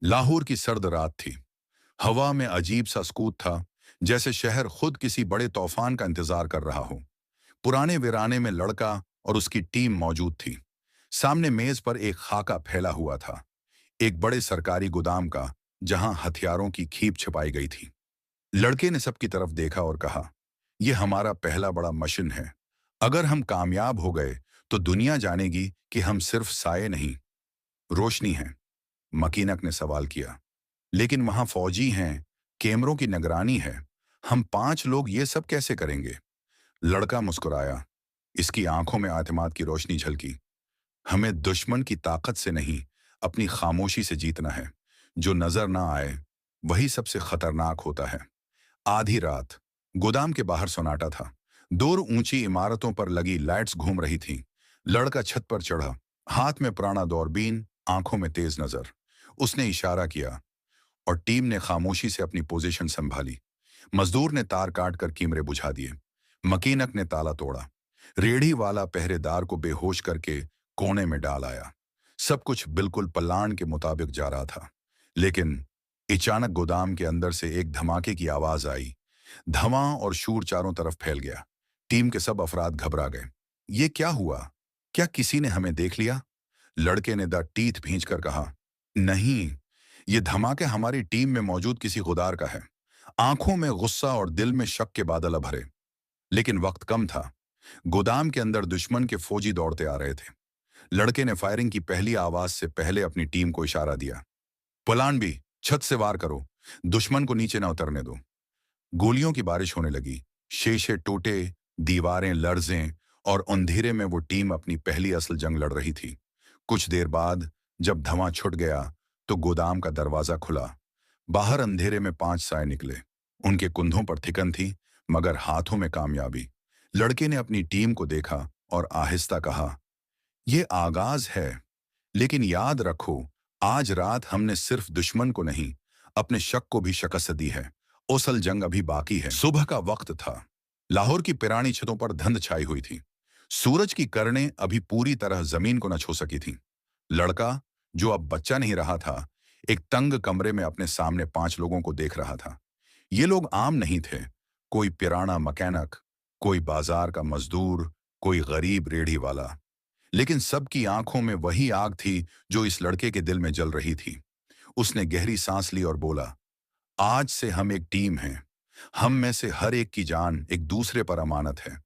लाहौर की सर्द रात थी। हवा में अजीब सा सुकून था, जैसे शहर खुद किसी बड़े तूफान का इंतजार कर रहा हो। पुराने वीराने में लड़का और उसकी टीम मौजूद थी। सामने मेज पर एक खाका फैला हुआ था, एक बड़े सरकारी गोदाम का, जहां हथियारों की खीप छिपाई गई थी। लड़के ने सबकी तरफ देखा और कहा, यह हमारा पहला बड़ा मिशन है। अगर हम कामयाब हो गए तो दुनिया जानेगी कि हम सिर्फ साये नहीं, रोशनी हैं। मकीनक ने सवाल किया, लेकिन वहां फौजी हैं, कैमरों की निगरानी है, हम 5 लोग ये सब कैसे करेंगे? लड़का मुस्कुराया। इसकी आंखों में आतिमाद की रोशनी झलकी। हमें दुश्मन की ताकत से नहीं, अपनी खामोशी से जीतना है। जो नजर ना आए वही सबसे खतरनाक होता है। आधी रात गोदाम के बाहर सन्नाटा था। दूर ऊंची इमारतों पर लगी लाइट्स घूम रही थीं। लड़का छत पर चढ़ा, हाथ में पुराना दूरबीन, आंखों में तेज नजर। उसने इशारा किया और टीम ने खामोशी से अपनी पोजीशन संभाली। मजदूर ने तार काट कर कीमरे बुझा दिए। मकीनक ने ताला तोड़ा। रेढ़ी वाला पहरेदार को बेहोश करके कोने में डाल आया। सब कुछ बिल्कुल प्लान के मुताबिक जा रहा था। लेकिन अचानक गोदाम के अंदर से एक धमाके की आवाज आई। धुआं और शूर चारों तरफ फैल गया। टीम के सब अफराद घबरा गए। ये क्या हुआ? क्या किसी ने हमें देख लिया? लड़के ने द टीथ भींचकर कहा, नहीं, ये धमाके हमारी टीम में मौजूद किसी खुदार का है। आंखों में गुस्सा और दिल में शक के बादल भरे। लेकिन वक्त कम था। गोदाम के अंदर दुश्मन के फौजी दौड़ते आ रहे थे। लड़के ने फायरिंग की पहली आवाज से पहले अपनी टीम को इशारा दिया, प्लान बी, छत से वार करो, दुश्मन को नीचे न उतरने दो। गोलियों की बारिश होने लगी। शीशे टूटे, दीवारें लर्जें, और अंधेरे में वो टीम अपनी पहली असल जंग लड़ रही थी। कुछ देर बाद जब धुआं छुट गया तो गोदाम का दरवाजा खुला। बाहर अंधेरे में 5 साए निकले। उनके कुंधों पर थिकन थी, मगर हाथों में कामयाबी। लड़के ने अपनी टीम को देखा और आहिस्ता कहा, यह आगाज है, लेकिन याद रखो, आज रात हमने सिर्फ दुश्मन को नहीं, अपने शक को भी शिकस्त दी है। असल जंग अभी बाकी है। सुबह का वक्त था। लाहौर की पुरानी छतों पर धुंध छाई हुई थी। सूरज की किरणें अभी पूरी तरह जमीन को न छू सकी थीं। लड़का, जो अब बच्चा नहीं रहा था, एक तंग कमरे में अपने सामने 5 लोगों को देख रहा था। ये लोग आम नहीं थे। कोई पुराना मैकेनिक, कोई बाजार का मजदूर, कोई गरीब रेढ़ी वाला। लेकिन सबकी आंखों में वही आग थी जो इस लड़के के दिल में जल रही थी। उसने गहरी सांस ली और बोला, आज से हम एक टीम हैं। हम में से हर एक की जान एक दूसरे पर अमानत है।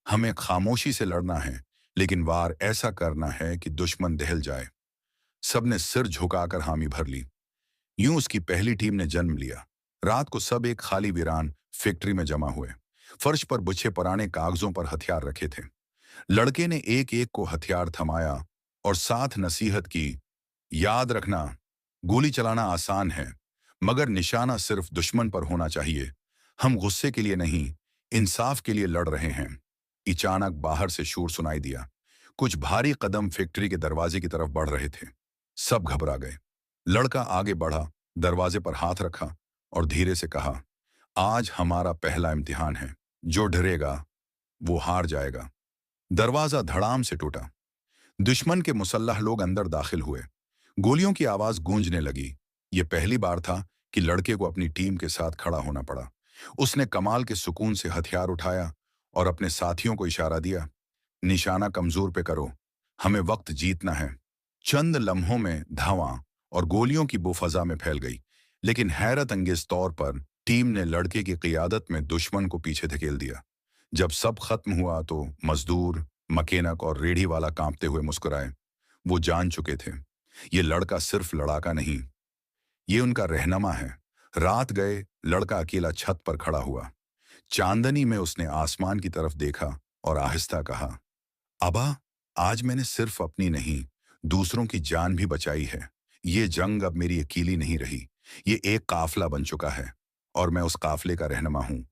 हमें खामोशी से लड़ना है, लेकिन वार ऐसा करना है कि दुश्मन दहल जाए। सबने सिर झुकाकर हामी भर ली। यूं उसकी पहली टीम ने जन्म लिया। रात को सब एक खाली वीरान फैक्ट्री में जमा हुए। फर्श पर बिछे पुराने कागजों पर हथियार रखे थे। लड़के ने एक एक को हथियार थमाया और साथ नसीहत की, याद रखना, गोली चलाना आसान है, मगर निशाना सिर्फ दुश्मन पर होना चाहिए। हम गुस्से के लिए नहीं, इंसाफ के लिए लड़ रहे हैं। अचानक बाहर से शोर सुनाई दिया। कुछ भारी कदम फैक्ट्री के दरवाजे की तरफ बढ़ रहे थे। सब घबरा गए। लड़का आगे बढ़ा, दरवाजे पर हाथ रखा और धीरे से कहा, आज हमारा पहला इम्तिहान है। जो डरेगा वो हार जाएगा। दरवाजा धड़ाम से टूटा। दुश्मन के मुसल्लह लोग अंदर दाखिल हुए। गोलियों की आवाज गूंजने लगी। यह पहली बार था कि लड़के को अपनी टीम के साथ खड़ा होना पड़ा। उसने कमाल के सुकून से हथियार उठाया और अपने साथियों को इशारा दिया, निशाना कमजोर पे करो, हमें वक्त जीतना है। चंद लम्हों में धुआं और गोलियों की बू फजा में फैल गई, लेकिन हैरत अंगेज तौर पर टीम ने लड़के की क़ियादत में दुश्मन को पीछे धकेल दिया। जब सब खत्म हुआ तो मजदूर, मकेनक और रेढ़ी वाला कांपते हुए मुस्कुराए। वो जान चुके थे, ये लड़का सिर्फ लड़ाका नहीं, ये उनका रहनुमा है। रात गए, लड़का अकेला छत पर खड़ा हुआ। चांदनी में उसने आसमान की तरफ देखा और आहिस्ता कहा, अबा, आज मैंने सिर्फ अपनी नहीं, दूसरों की जान भी बचाई है। ये जंग अब मेरी अकेली नहीं रही, ये एक काफिला बन चुका है और मैं उस काफिले का रहनुमा हूं।